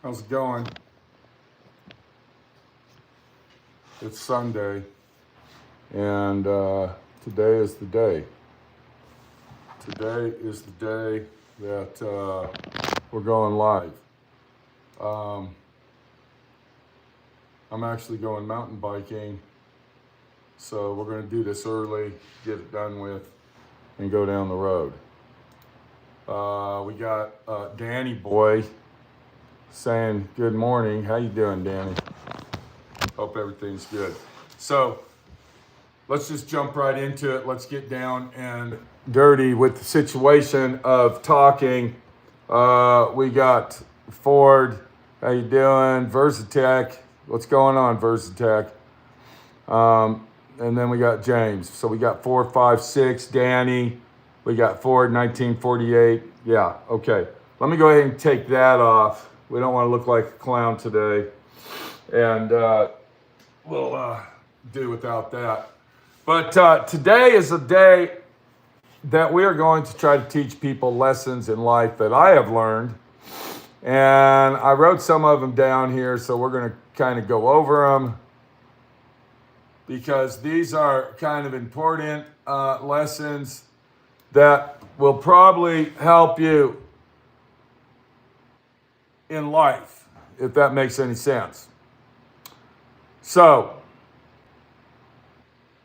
How's it going? It's Sunday, and today is the day. Today is the day that we're going live. I'm actually going mountain biking, so we're going to do this early, get it done with, and go down the road. We got Danny Boy saying good morning. How you doing, Danny? Hope everything's good. So let's just jump right into it. Let's get down and dirty with the situation of talking. We got Ford. How you doing? Versatech. What's going on, Versatech? And then we got James. So we got 4, 5, 6. Danny. We got Ford 1948. Yeah, okay. Let me go ahead and take that off. We don't want to look like a clown today. And we'll do without that. But today is a day that we are going to try to teach people lessons in life that I have learned. And I wrote some of them down here, so we're going to kind of go over them because these are kind of important lessons that will probably help you in life, if that makes any sense. So,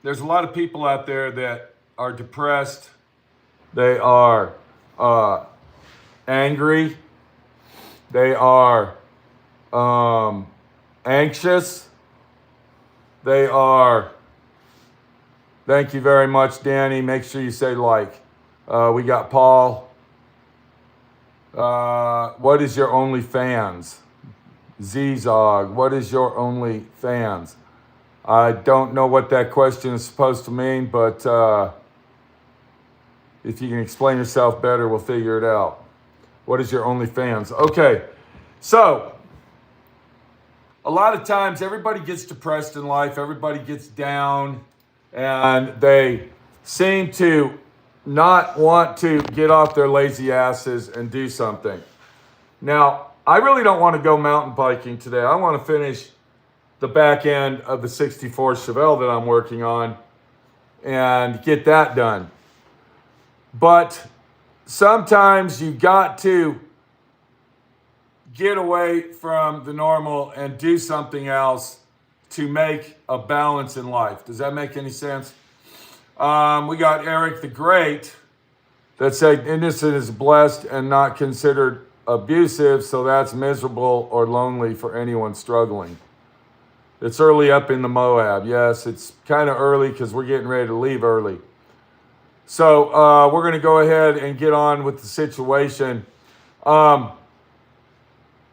there's a lot of people out there that are depressed. They are angry. They are anxious. They are, thank you very much, Danny. Make sure you say like. We got Paul. What is your OnlyFans? Zzog, what is your OnlyFans? I don't know what that question is supposed to mean, but if you can explain yourself better, we'll figure it out. What is your OnlyFans? Okay, so a lot of times everybody gets depressed in life, everybody gets down, and they seem to not want to get off their lazy asses and do something. Now, I really don't want to go mountain biking today. I want to finish the back end of the 64 Chevelle that I'm working on and get that done. But sometimes you got to get away from the normal and do something else to make a balance in life. Does that make any sense? We got Eric the Great that said innocent is blessed and not considered abusive, so that's miserable or lonely for anyone struggling. It's early up in the Moab. Yes, it's kind of early because we're getting ready to leave early. So we're going to go ahead and get on with the situation.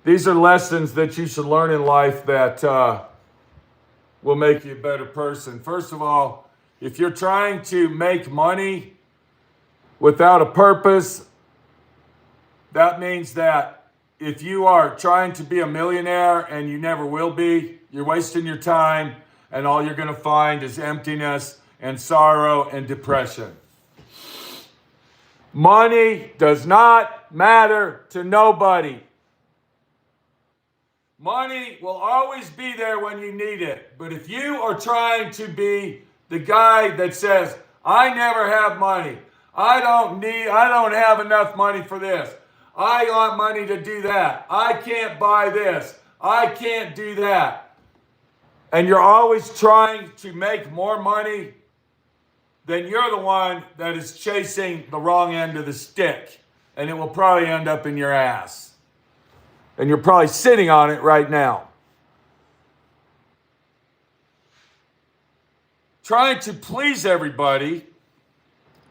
These are lessons that you should learn in life that will make you a better person. First of all, if you're trying to make money without a purpose, that means that if you are trying to be a millionaire and you never will be, you're wasting your time and all you're going to find is emptiness and sorrow and depression. Money does not matter to nobody. Money will always be there when you need it. But if you are trying to be the guy that says, I never have money. I don't have enough money for this. I want money to do that. I can't buy this. I can't do that. And you're always trying to make more money, then you're the one that is chasing the wrong end of the stick. And it will probably end up in your ass. And you're probably sitting on it right now. Trying to please everybody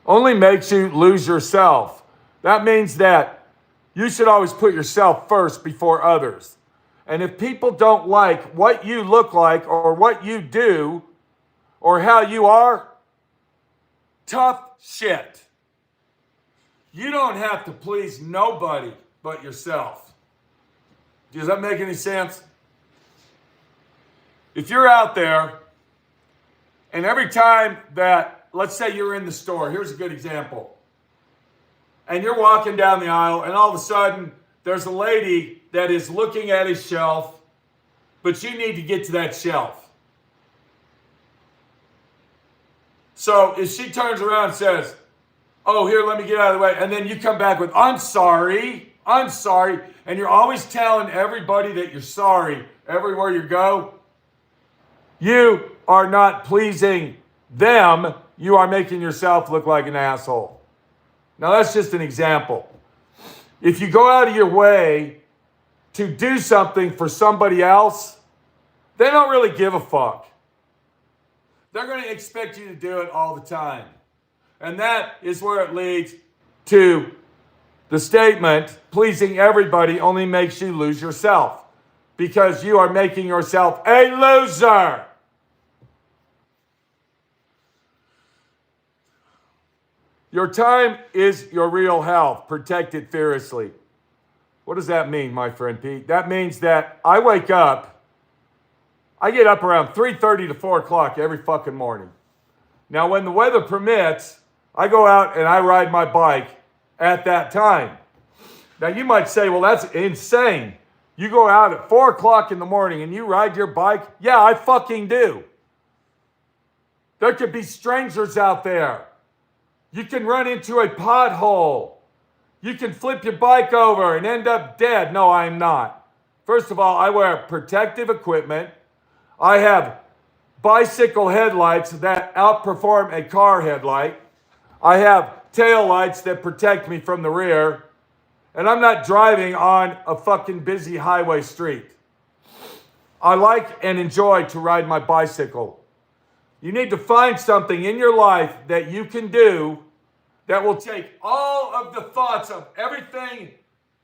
only makes you lose yourself. That means that you should always put yourself first before others. And if people don't like what you look like or what you do or how you are, tough shit. You don't have to please nobody but yourself. Does that make any sense? If you're out there and every time that, let's say you're in the store, here's a good example. And you're walking down the aisle and all of a sudden there's a lady that is looking at a shelf, but you need to get to that shelf. So if she turns around and says, oh, here, let me get out of the way, and then you come back with, I'm sorry, and you're always telling everybody that you're sorry everywhere you go, you are not pleasing them. You are making yourself look like an asshole. Now, that's just an example. If you go out of your way to do something for somebody else, they don't really give a fuck. They're going to expect you to do it all the time. And that is where it leads to the statement, pleasing everybody only makes you lose yourself, because you are making yourself a loser. Your time is your real health. Protect it fiercely. What does that mean, my friend Pete? That means that I wake up, I get up around 3:30 to 4 o'clock every fucking morning. Now, when the weather permits, I go out and I ride my bike at that time. Now, you might say, well, that's insane. You go out at 4 o'clock in the morning and you ride your bike? Yeah, I fucking do. There could be strangers out there. You can run into a pothole. You can flip your bike over and end up dead. No, I'm not. First of all, I wear protective equipment. I have bicycle headlights that outperform a car headlight. I have tail lights that protect me from the rear. And I'm not driving on a fucking busy highway street. I like and enjoy to ride my bicycle. You need to find something in your life that you can do that will take all of the thoughts of everything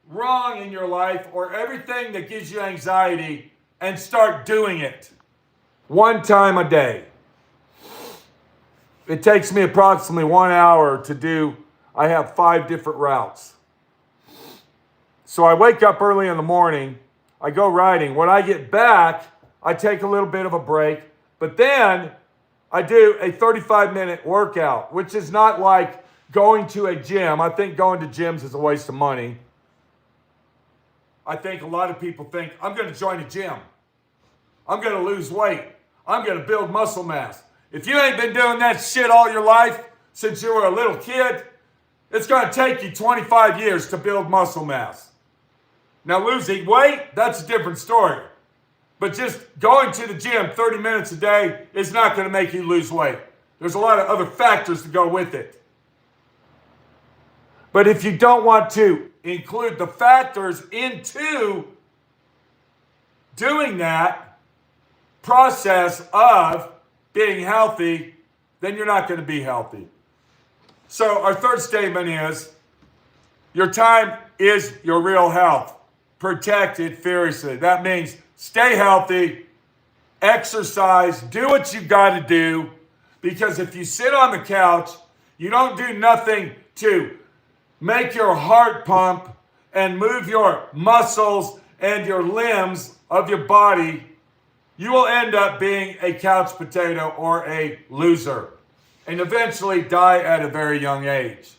wrong in your life or everything that gives you anxiety and start doing it one time a day. It takes me approximately 1 hour to do. I have 5 different routes. So I wake up early in the morning, I go riding. When I get back, I take a little bit of a break, but then I do a 35-minute workout, which is not like going to a gym. I think going to gyms is a waste of money. I think a lot of people think, I'm going to join a gym. I'm going to lose weight. I'm going to build muscle mass. If you ain't been doing that shit all your life since you were a little kid, it's going to take you 25 years to build muscle mass. Now, losing weight, that's a different story. But just going to the gym 30 minutes a day is not going to make you lose weight. There's a lot of other factors to go with it. But if you don't want to include the factors into doing that process of being healthy, then you're not going to be healthy. So our third statement is, your time is your real health. Protect it fiercely. That means stay healthy, exercise, do what you got to do, because if you sit on the couch, you don't do nothing to make your heart pump and move your muscles and your limbs of your body, you will end up being a couch potato or a loser and eventually die at a very young age.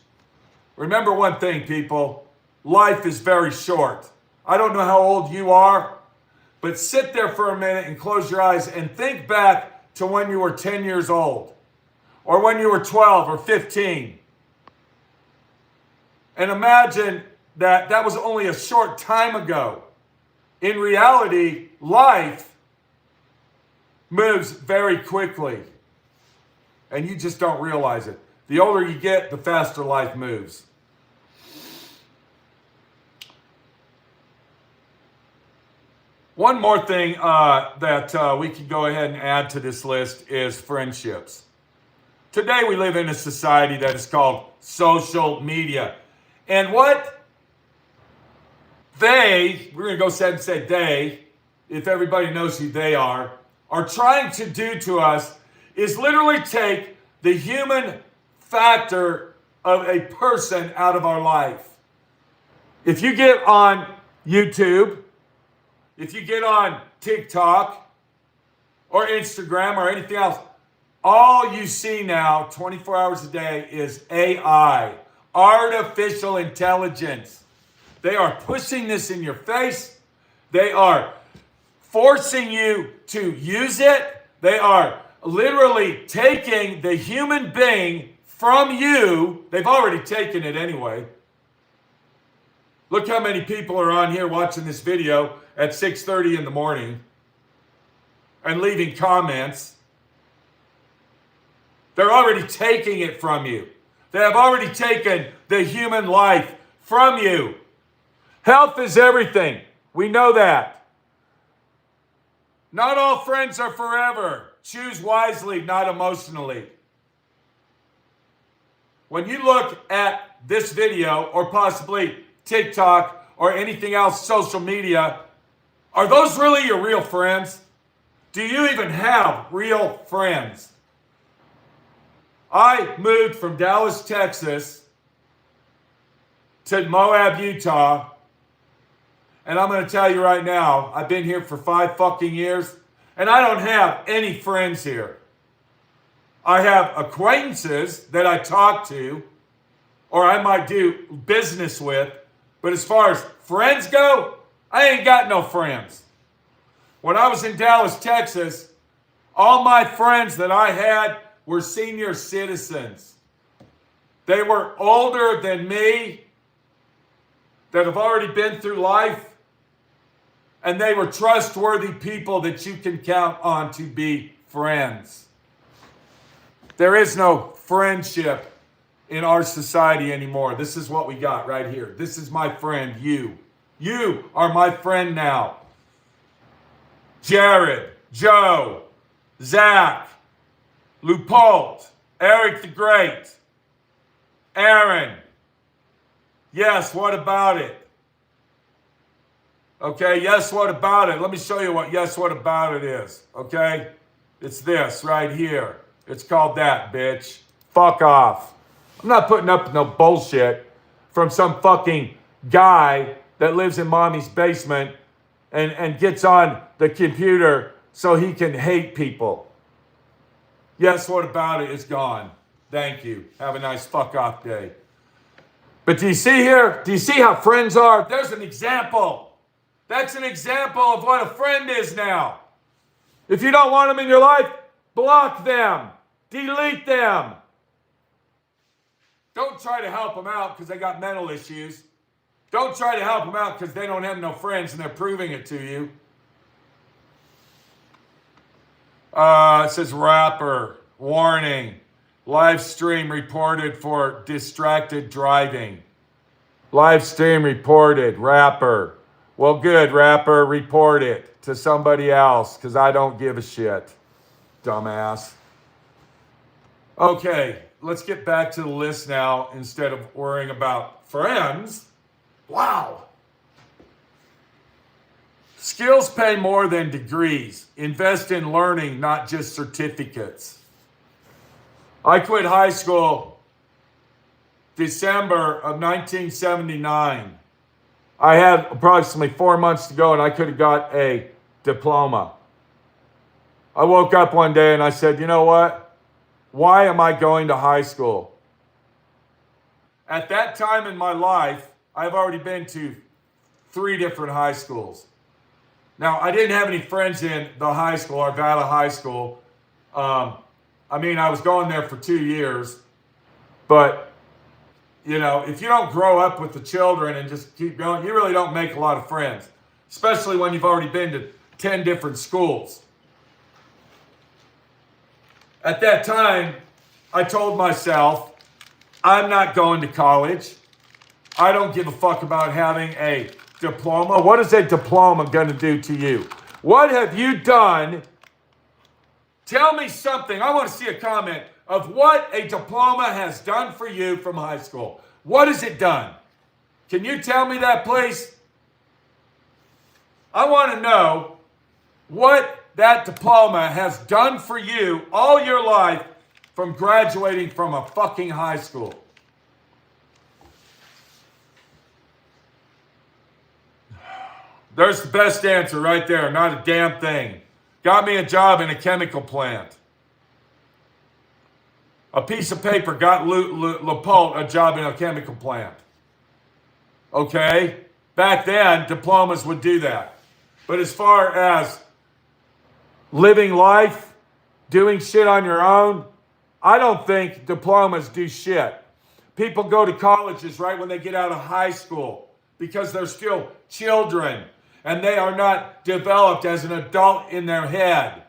Remember one thing, people, life is very short. I don't know how old you are, but sit there for a minute and close your eyes and think back to when you were 10 years old or when you were 12 or 15. And imagine that that was only a short time ago. In reality, life moves very quickly, and you just don't realize it. The older you get, the faster life moves. One more thing that we can go ahead and add to this list is friendships. Today we live in a society that is called social media. And what we're going to go ahead and say they, if everybody knows who they are trying to do to us is literally take the human factor of a person out of our life. If you get on YouTube, if you get on TikTok or Instagram or anything else, all you see now 24 hours a day is AI, artificial intelligence. They are pushing this in your face. They are forcing you to use it. They are literally taking the human being from you. They've already taken it anyway. Look how many people are on here watching this video at 6:30 in the morning and leaving comments. They're already taking it from you. They have already taken the human life from you. Health is everything. We know that. Not all friends are forever. Choose wisely, not emotionally. When you look at this video, or possibly TikTok or anything else, social media, are those really your real friends? Do you even have real friends? I moved from Dallas, Texas to Moab, Utah. And I'm going to tell you right now, I've been here for 5 fucking years, and I don't have any friends here. I have acquaintances that I talk to, or I might do business with, but as far as friends go, I ain't got no friends. When I was in Dallas, Texas, all my friends that I had were senior citizens. They were older than me, that have already been through life, and they were trustworthy people that you can count on to be friends. There is no friendship in our society anymore. This is what we got right here. This is my friend, you. You are my friend now. Jared, Joe, Zach, Leupold, Eric the Great, Aaron. Yes, what about it? Okay, yes, what about it? Let me show you what yes, what about it is. Okay? It's this right here. It's called that, bitch. Fuck off. I'm not putting up with no bullshit from some fucking guy that lives in mommy's basement and gets on the computer so he can hate people. Yes, what about it is gone. Thank you. Have a nice fuck off day. But do you see here? Do you see how friends are? There's an example. That's an example of what a friend is now. If you don't want them in your life, block them. Delete them. Don't try to help them out because they got mental issues. Don't try to help them out because they don't have no friends and they're proving it to you. It says rapper, warning, live stream reported for distracted driving. Live stream reported, rapper. Well, good, rapper, report it to somebody else because I don't give a shit, dumbass. Okay, let's get back to the list now instead of worrying about friends. Wow. Skills pay more than degrees. Invest in learning, not just certificates. I quit high school December of 1979. I had approximately 4 months to go and I could have got a diploma. I woke up one day and I said, you know what? Why am I going to high school? At that time in my life, I've already been to 3 different high schools. Now, I didn't have any friends in the high school, Arvada High School. I was going there for 2 years. But, you know, if you don't grow up with the children and just keep going, you really don't make a lot of friends. Especially when you've already been to 10 different schools. At that time, I told myself, I'm not going to college. I don't give a fuck about having a diploma. What is a diploma going to do to you? What have you done? Tell me something. I want to see a comment of what a diploma has done for you from high school. What has it done? Can you tell me that, please? I want to know what that diploma has done for you all your life from graduating from a fucking high school. There's the best answer right there. Not a damn thing. Got me a job in a chemical plant. A piece of paper got Leupold a job in a chemical plant. Okay? Back then, diplomas would do that. But as far as living life, doing shit on your own, I don't think diplomas do shit. People go to colleges right when they get out of high school because they're still children and they are not developed as an adult in their head.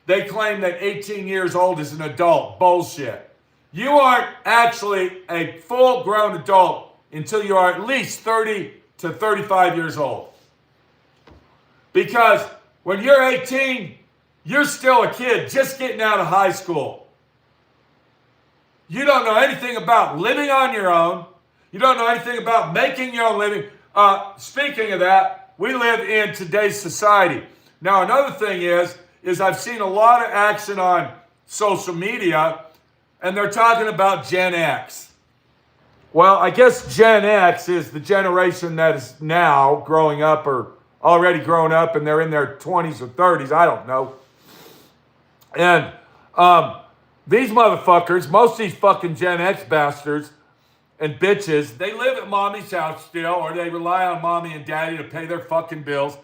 They claim that 18 years old is an adult. Bullshit. You aren't actually a full-grown adult until you are at least 30 to 35 years old. Because when you're 18, you're still a kid just getting out of high school. You don't know anything about living on your own. You don't know anything about making your own living. Speaking of that, we live in today's society. Now, another thing is I've seen a lot of action on social media, and they're talking about Gen X. Well, I guess Gen X is the generation that is now growing up or already grown up, and they're in their 20s or 30s. I don't know. And these motherfuckers, most of these fucking Gen X bastards and bitches, they live at mommy's house still, or they rely on mommy and daddy to pay their fucking bills.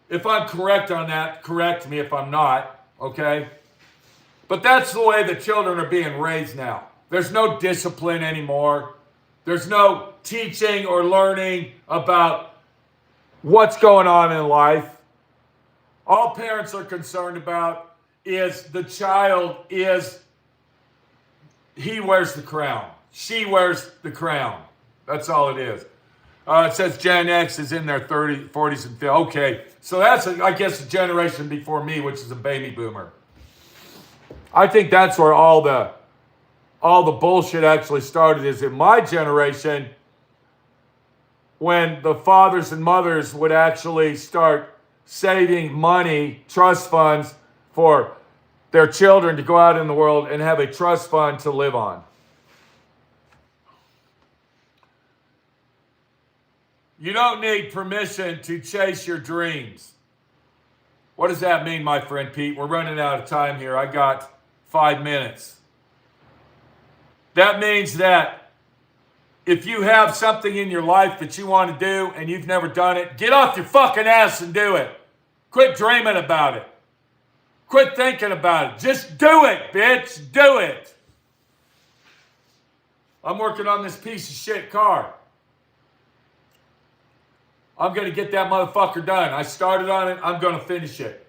If I'm correct on that, correct me if I'm not, okay? But that's the way the children are being raised now. There's no discipline anymore. There's no teaching or learning about what's going on in life. All parents are concerned about is the child he wears the crown. She wears the crown. That's all it is. It says Gen X is in their 30s, 40s, and 50s. Okay, so that's, I guess, a generation before me, which is a baby boomer. I think that's where all the bullshit actually started, is in my generation, when the fathers and mothers would actually start saving money, trust funds, for their children to go out in the world and have a trust fund to live on. You don't need permission to chase your dreams. What does that mean, my friend Pete? We're running out of time here. I got 5 minutes. That means that if you have something in your life that you want to do and you've never done it, get off your fucking ass and do it. Quit dreaming about it. Quit thinking about it. Just do it, bitch. Do it. I'm working on this piece of shit car. I'm going to get that motherfucker done. I started on it. I'm going to finish it.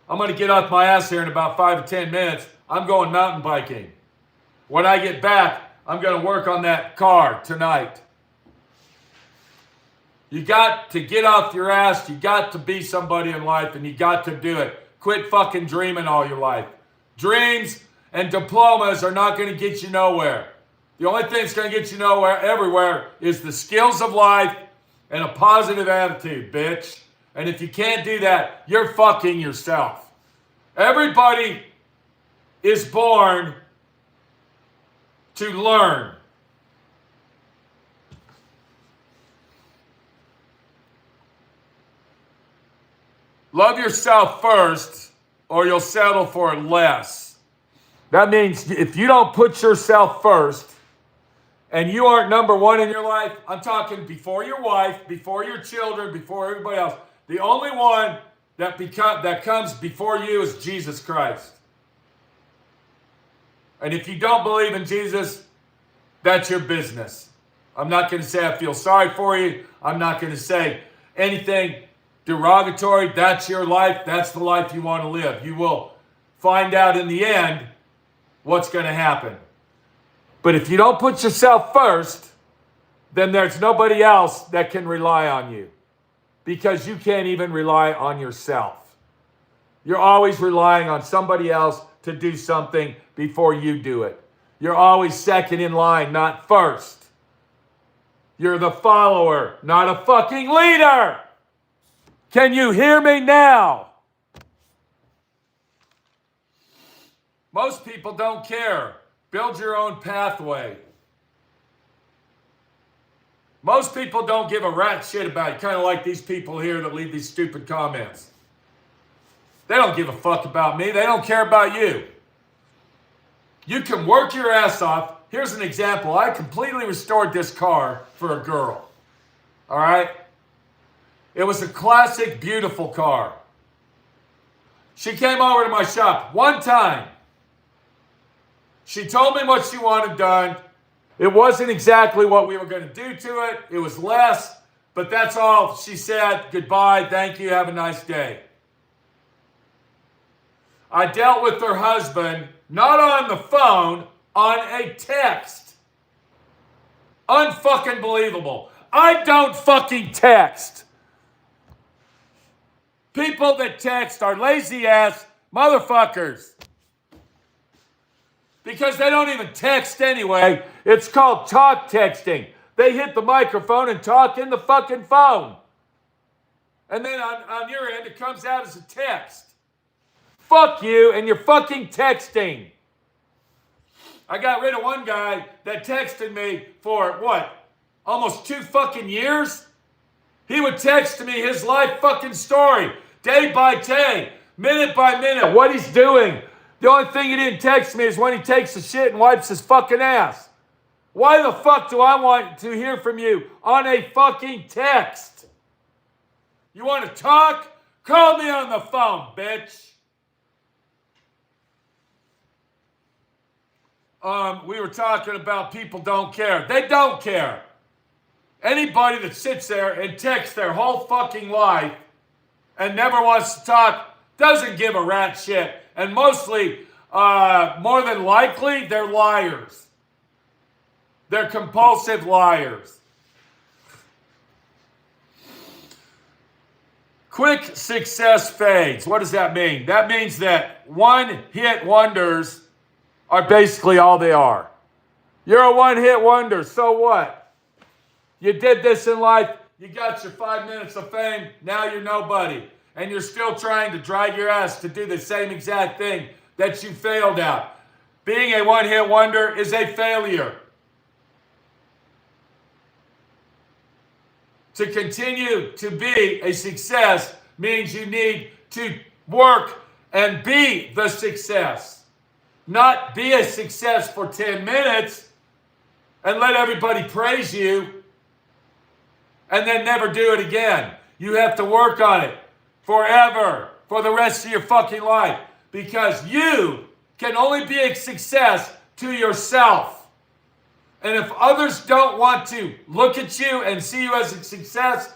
I'm going to get off my ass here in about 5 to 10 minutes. I'm going mountain biking. When I get back, I'm going to work on that car tonight. You got to get off your ass. You got to be somebody in life, and you got to do it. Quit fucking dreaming all your life. Dreams and diplomas are not going to get you nowhere. The only thing that's going to get you nowhere, everywhere, is the skills of life and a positive attitude, bitch. And if you can't do that, you're fucking yourself. Everybody is born to learn. Love yourself first, or you'll settle for less. That means if you don't put yourself first, and you aren't number one in your life, I'm talking before your wife, before your children, before everybody else, the only one that comes before you is Jesus Christ. And if you don't believe in Jesus, that's your business. I'm not going to say I feel sorry for you. I'm not going to say anything derogatory. That's your life. That's the life you want to live. You will find out in the end what's going to happen. But if you don't put yourself first, then there's nobody else that can rely on you, because you can't even rely on yourself. You're always relying on somebody else to do something before you do it. You're always second in line, not first. You're the follower, not a fucking leader. Can you hear me now? Most people don't care. Build your own pathway. Most people don't give a rat shit about it, kind of like these people here that leave these stupid comments. They don't give a fuck about me. They don't care about you. You can work your ass off. Here's an example. I completely restored this car for a girl. All right? It was a classic, beautiful car. She came over to my shop one time. She told me what she wanted done. It wasn't exactly what we were going to do to it. It was less, but that's all she said. Goodbye, thank you, have a nice day. I dealt with her husband, not on the phone, on a text. Unfucking believable. I don't fucking text. People that text are lazy ass motherfuckers. Because they don't even text anyway. It's called talk texting. They hit the microphone and talk in the fucking phone. And then on your end, it comes out as a text. Fuck you and you're fucking texting. I got rid of one guy that texted me for, what, almost 2 fucking years? He would text me his life fucking story, day by day, minute by minute, what he's doing. The only thing he didn't text me is when he takes a shit and wipes his fucking ass. Why the fuck do I want to hear from you on a fucking text? You want to talk? Call me on the phone, bitch. We were talking about people don't care. They don't care. Anybody that sits there and texts their whole fucking life and never wants to talk doesn't give a rat shit. And mostly, more than likely, they're liars. They're compulsive liars. Quick success fades. What does that mean? That means that one-hit wonders are basically all they are. You're a one-hit wonder, so what? You did this in life, you got your 5 minutes of fame, now you're nobody. And you're still trying to drag your ass to do the same exact thing that you failed at. Being a one-hit wonder is a failure. To continue to be a success means you need to work and be the success. Not be a success for 10 minutes and let everybody praise you and then never do it again. You have to work on it forever, for the rest of your fucking life, because you can only be a success to yourself. And if others don't want to look at you and see you as a success,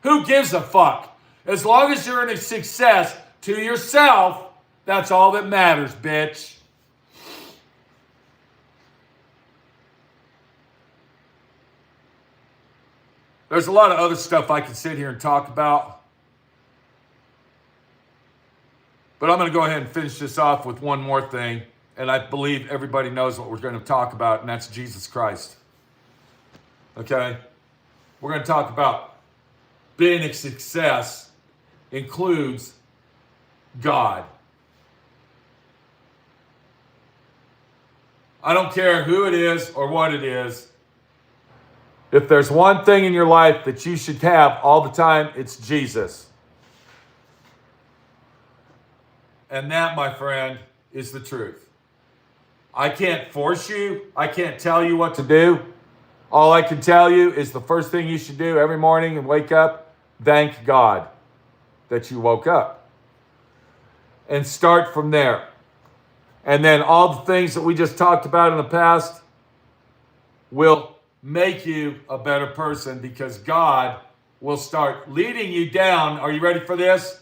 who gives a fuck? As long as you're a success to yourself, that's all that matters, bitch. There's a lot of other stuff I can sit here and talk about. But I'm going to go ahead and finish this off with one more thing. And I believe everybody knows what we're going to talk about, and that's Jesus Christ. Okay? We're going to talk about being a success includes God. I don't care who it is or what it is. If there's one thing in your life that you should have all the time, it's Jesus. And that, my friend, is the truth. I can't force you. I can't tell you what to do. All I can tell you is the first thing you should do every morning and wake up, thank God that you woke up. And start from there. And then all the things that we just talked about in the past will make you a better person, because God will start leading you down. Are you ready for this?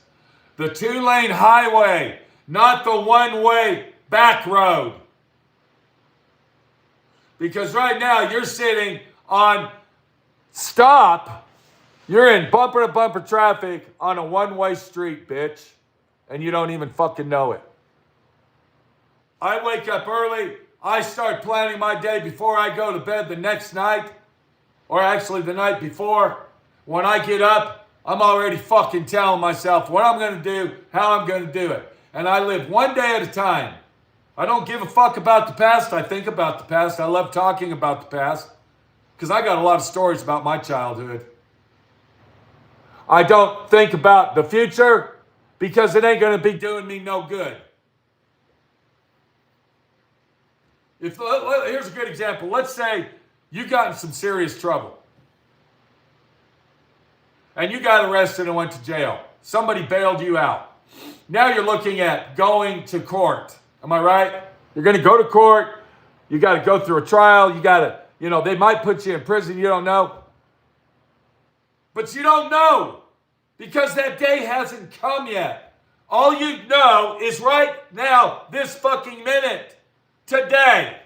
The 2-lane highway, not the one-way back road. Because right now you're sitting on stop. You're in bumper-to-bumper traffic on a one-way street, bitch. And you don't even fucking know it. I wake up early. I start planning my day before I go to bed the next night. Or actually the night before. When I get up, I'm already fucking telling myself what I'm going to do, how I'm going to do it. And I live one day at a time. I don't give a fuck about the past. I think about the past. I love talking about the past. Because I got a lot of stories about my childhood. I don't think about the future because it ain't going to be doing me no good. Here's a good example. Let's say you got in some serious trouble. and you got arrested and went to jail. Somebody bailed you out. Now you're looking at going to court. Am I right? You're going to go to court. You got to go through a trial. You got to, they might put you in prison. You don't know. But you don't know because that day hasn't come yet. All you know is right now, this fucking minute, today.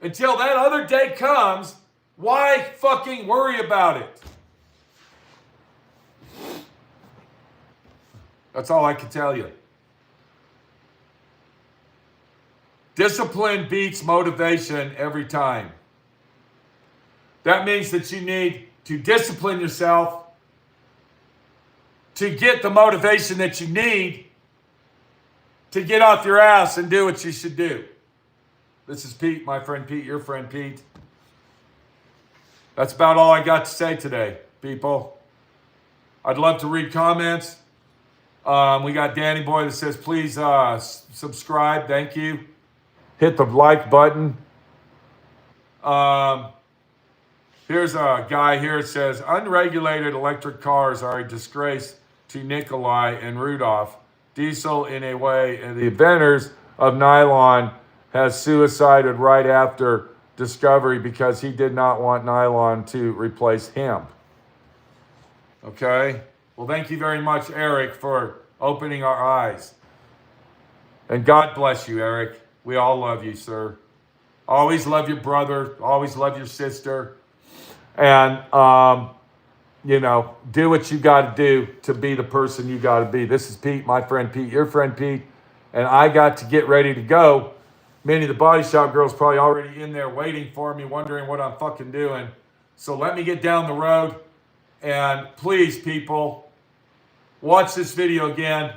Until that other day comes, why fucking worry about it? That's all I can tell you. Discipline beats motivation every time. That means that you need to discipline yourself to get the motivation that you need to get off your ass and do what you should do. This is Pete, my friend Pete, your friend Pete. That's about all I got to say today, people. I'd love to read comments. We got Danny Boy that says, please subscribe. Thank you. Hit the like button. Here's a guy here that says, unregulated electric cars are a disgrace to Nikolai and Rudolph. Diesel, in a way, and the inventors of nylon has suicided right after discovery because he did not want nylon to replace hemp. Okay? Well, thank you very much, Eric, for opening our eyes. And God bless you, Eric. We all love you, sir. Always love your brother. Always love your sister. And, do what you got to do to be the person you got to be. This is Pete, my friend Pete, your friend Pete. And I got to get ready to go. Many of the Body Shop girls probably already in there waiting for me, wondering what I'm fucking doing. So let me get down the road. And please, people, watch this video again.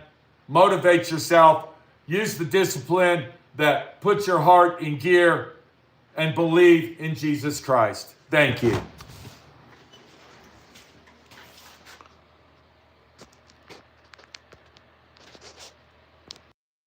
Motivate yourself. Use the discipline that puts your heart in gear and believe in Jesus Christ. Thank you.